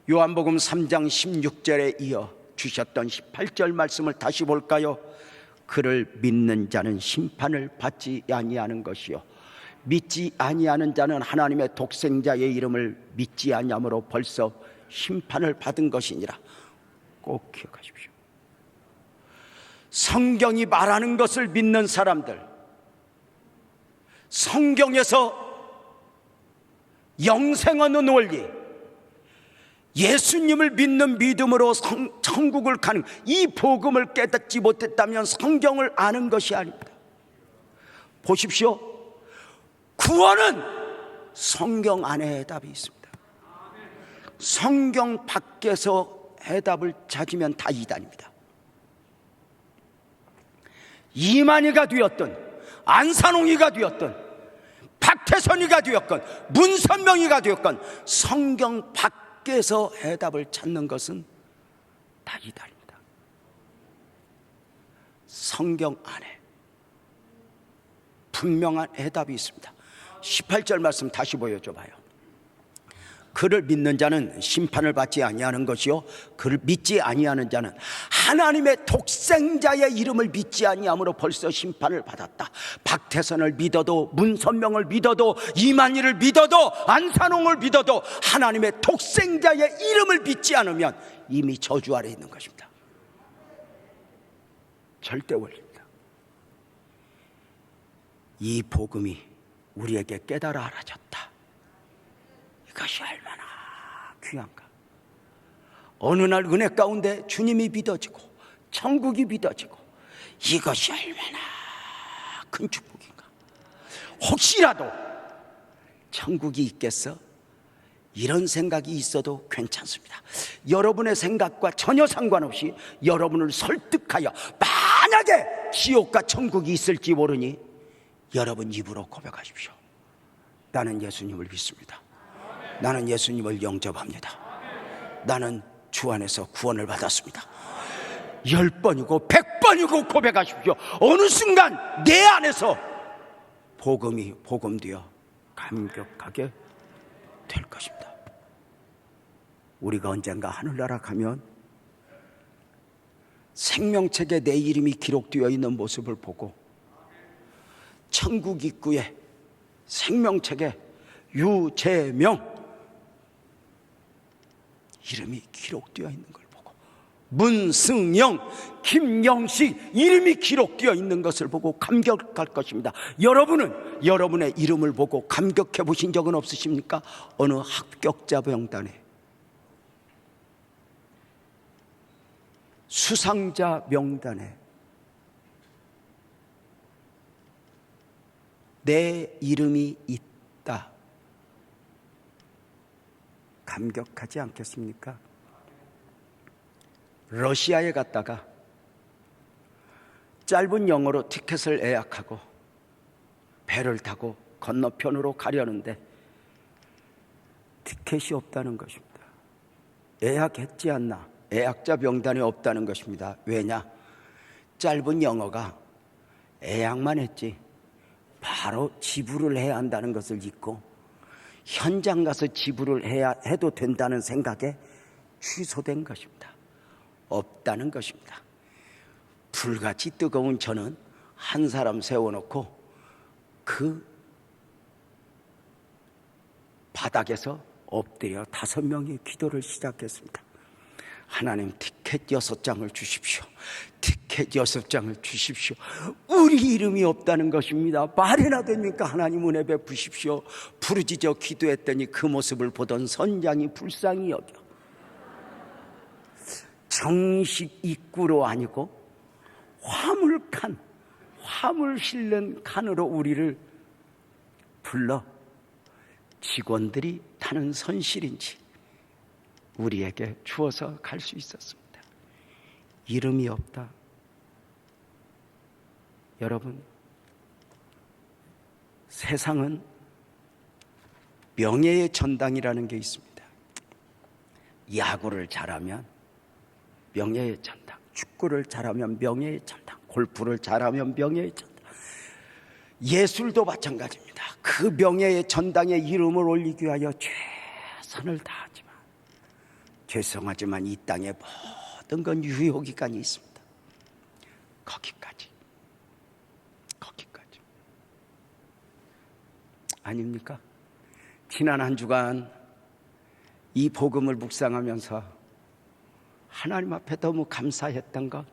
요한복음 3장 16절에 이어 주셨던 18절 말씀을 다시 볼까요? 그를 믿는 자는 심판을 받지 아니하는 것이요 믿지 아니하는 자는 하나님의 독생자의 이름을 믿지 아니함으로 벌써 심판을 받은 것이니라. 꼭 기억하십시오. 성경이 말하는 것을 믿는 사람들, 성경에서 영생 얻는 원리, 예수님을 믿는 믿음으로 천국을 가는 이 복음을 깨닫지 못했다면 성경을 아는 것이 아닙니다. 보십시오. 구원은 성경 안에 해답이 있습니다. 성경 밖에서 해답을 찾으면 다 이단입니다. 이만희가 되었든 안산홍이가 되었든 박태선이가 되었건 문선명이가 되었건 성경 밖에서 해답을 찾는 것은 다 이단입니다. 성경 안에 분명한 해답이 있습니다. 18절 말씀 다시 보여줘봐요. 그를 믿는 자는 심판을 받지 아니하는 것이요 그를 믿지 아니하는 자는 하나님의 독생자의 이름을 믿지 아니함으로 벌써 심판을 받았다. 박태선을 믿어도 문선명을 믿어도 이만희를 믿어도 안산홍을 믿어도 하나님의 독생자의 이름을 믿지 않으면 이미 저주 아래 있는 것입니다. 절대 원리입니다. 이 복음이 우리에게 깨달아 알아졌다. 이것이 얼마나 귀한가. 어느 날 은혜 가운데 주님이 믿어지고 천국이 믿어지고 이것이 얼마나 큰 축복인가. 혹시라도 천국이 있겠어? 이런 생각이 있어도 괜찮습니다. 여러분의 생각과 전혀 상관없이 여러분을 설득하여 만약에 지옥과 천국이 있을지 모르니 여러분 입으로 고백하십시오. 나는 예수님을 믿습니다. 나는 예수님을 영접합니다. 나는 주 안에서 구원을 받았습니다. 10번이고 100번이고 고백하십시오. 어느 순간 내 안에서 복음이 복음되어 감격하게 될 것입니다. 우리가 언젠가 하늘나라 가면 생명책에 내 이름이 기록되어 있는 모습을 보고 천국 입구에 생명책에 유재명 이름이 기록되어 있는 걸 보고 문승영, 김영식 이름이 기록되어 있는 것을 보고 감격할 것입니다. 여러분은 여러분의 이름을 보고 감격해 보신 적은 없으십니까? 어느 합격자 명단에 수상자 명단에 내 이름이 있다. 감격하지 않겠습니까? 러시아에 갔다가 짧은 영어로 티켓을 예약하고 배를 타고 건너편으로 가려는데 티켓이 없다는 것입니다. 예약했지 않나? 예약자 명단에 없다는 것입니다. 왜냐? 짧은 영어가 예약만 했지 바로 지불을 해야 한다는 것을 잊고 현장 가서 지불을 해도 된다는 생각에 취소된 것입니다. 없다는 것입니다. 불같이 뜨거운 저는 한 사람 세워놓고 그 바닥에서 엎드려 5명의 기도를 시작했습니다. 하나님 티켓 6장을 주십시오. 티켓 6장을 주십시오. 우리 이름이 없다는 것입니다. 말이나 됩니까? 하나님 은혜 베푸십시오. 부르짖어 기도했더니 그 모습을 보던 선장이 불쌍히 여겨 정식 입구로 아니고 화물칸, 화물 실는 칸으로 우리를 불러 직원들이 타는 선실인지 우리에게 주어서 갈 수 있었습니다. 이름이 없다. 여러분, 세상은 명예의 전당이라는 게 있습니다. 야구를 잘하면 명예의 전당, 축구를 잘하면 명예의 전당, 골프를 잘하면 명예의 전당, 예술도 마찬가지입니다. 그 명예의 전당에 이름을 올리기 위하여 최선을 다하지만 죄송하지만 이 땅에 모든 건 유효기간이 있습니다. 거기까지. 아닙니까? 지난 한 주간 이 복음을 묵상하면서 하나님 앞에 너무 감사했던 것,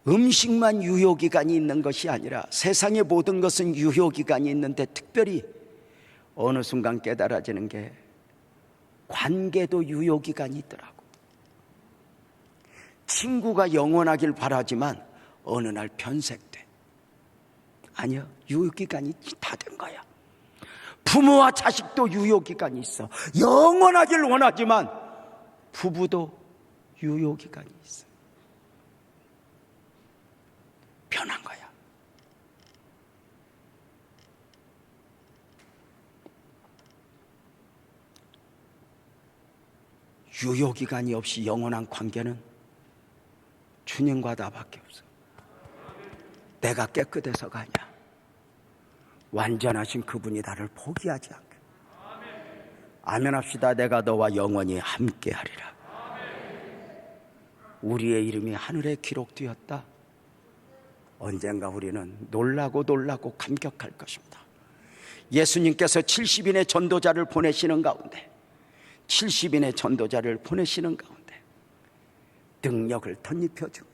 음식만 유효기간이 있는 것이 아니라 세상의 모든 것은 유효기간이 있는데 특별히 어느 순간 깨달아지는 게 관계도 유효기간이 있더라고. 친구가 영원하길 바라지만 어느 날 변색돼. 아니요, 유효기간이 다 된 거야. 부모와 자식도 유효기간이 있어. 영원하길 원하지만 부부도 유효기간이 있어. 변한 거야. 유효기간이 없이 영원한 관계는 주님과 나밖에 없어. 내가 깨끗해서가 아니야. 완전하신 그분이 나를 포기하지 않게. 아멘 합시다. 내가 너와 영원히 함께하리라. 우리의 이름이 하늘에 기록되었다. 언젠가 우리는 놀라고 감격할 것입니다. 예수님께서 70인의 전도자를 보내시는 가운데 능력을 덧입혀줍니다.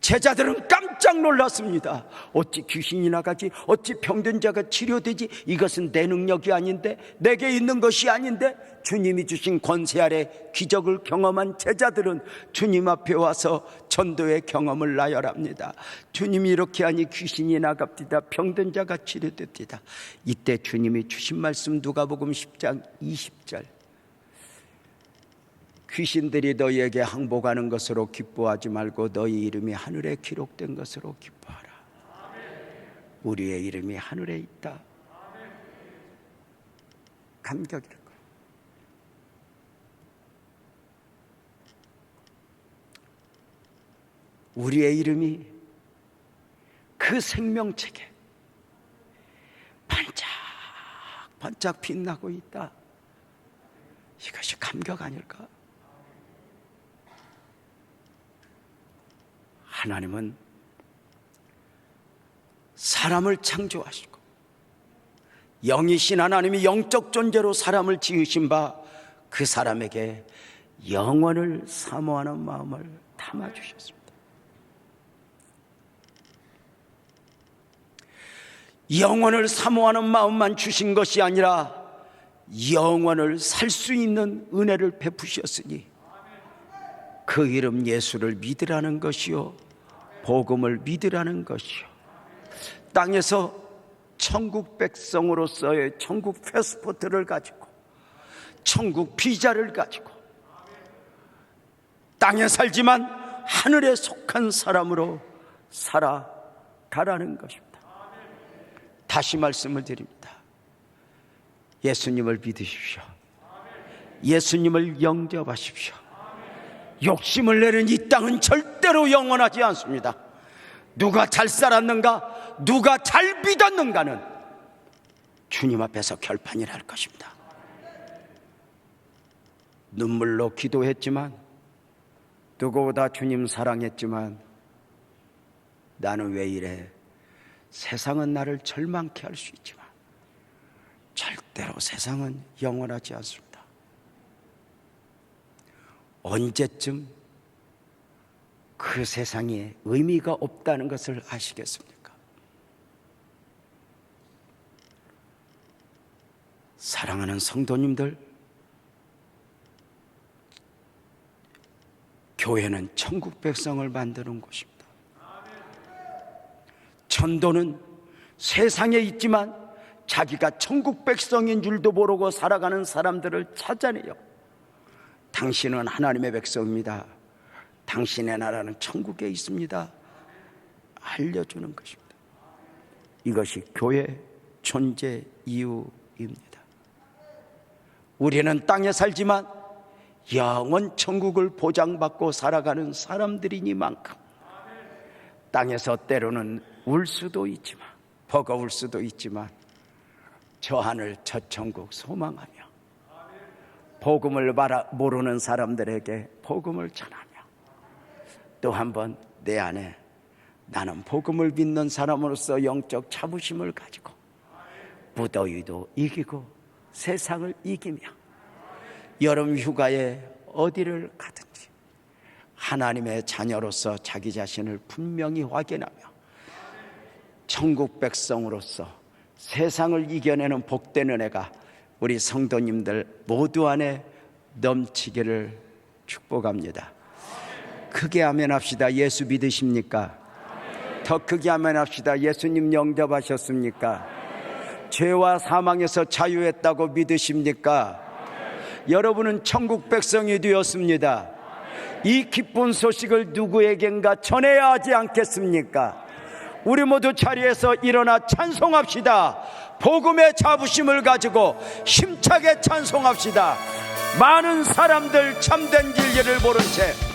제자들은 깜짝 놀랐습니다. 어찌 귀신이 나가지? 어찌 병든 자가 치료되지? 이것은 내 능력이 아닌데, 내게 있는 것이 아닌데. 주님이 주신 권세 아래 기적을 경험한 제자들은 주님 앞에 와서 전도의 경험을 나열합니다. 주님이 이렇게 하니 귀신이 나갑디다. 병든 자가 치료됩디다. 이때 주님이 주신 말씀, 누가복음 10장 20절. 귀신들이 너희에게 항복하는 것으로 기뻐하지 말고 너희 이름이 하늘에 기록된 것으로 기뻐하라. 우리의 이름이 하늘에 있다. 감격일 거예요. 우리의 이름이 그 생명책에 반짝반짝 빛나고 있다. 이것이 감격 아닐까? 하나님은 사람을 창조하시고 영이신 하나님이 영적 존재로 사람을 지으신 바 그 사람에게 영원을 사모하는 마음을 담아주셨습니다. 영원을 사모하는 마음만 주신 것이 아니라 영원을 살 수 있는 은혜를 베푸셨으니 그 이름 예수를 믿으라는 것이요, 복음을 믿으라는 것이요, 땅에서 천국 백성으로서의 천국 패스포트를 가지고 천국 비자를 가지고 땅에 살지만 하늘에 속한 사람으로 살아가라는 것입니다. 다시 말씀을 드립니다. 예수님을 믿으십시오. 예수님을 영접하십시오. 욕심을 내는 이 땅은 절대로 영원하지 않습니다. 누가 잘 살았는가, 누가 잘 믿었는가는 주님 앞에서 결판이 날 것입니다. 눈물로 기도했지만, 누구보다 주님 사랑했지만, 나는 왜 이래? 세상은 나를 절망케 할 수 있지만 절대로 세상은 영원하지 않습니다. 언제쯤 그 세상에 의미가 없다는 것을 아시겠습니까? 사랑하는 성도님들, 교회는 천국 백성을 만드는 곳입니다. 전도는 세상에 있지만 자기가 천국 백성인 줄도 모르고 살아가는 사람들을 찾아내요. 당신은 하나님의 백성입니다. 당신의 나라는 천국에 있습니다. 알려주는 것입니다. 이것이 교회 존재 이유입니다. 우리는 땅에 살지만 영원 천국을 보장받고 살아가는 사람들이니만큼 땅에서 때로는 울 수도 있지만, 버거울 수도 있지만, 저 하늘 저 천국 소망하며 복음을 모르는 사람들에게 복음을 전하며, 또 한 번 내 안에 나는 복음을 믿는 사람으로서 영적 자부심을 가지고 무더위도 이기고 세상을 이기며 여름 휴가에 어디를 가든지 하나님의 자녀로서 자기 자신을 분명히 확인하며 천국 백성으로서 세상을 이겨내는 복된 은혜가 우리 성도님들 모두 안에 넘치기를 축복합니다. 크게 아멘합시다. 예수 믿으십니까? 더 크게 아멘합시다. 예수님 영접하셨습니까? 죄와 사망에서 자유했다고 믿으십니까? 여러분은 천국 백성이 되었습니다. 이 기쁜 소식을 누구에겐가 전해야 하지 않겠습니까? 우리 모두 자리에서 일어나 찬송합시다. 복음의 자부심을 가지고 힘차게 찬송합시다. 많은 사람들 참된 진리를 모른 채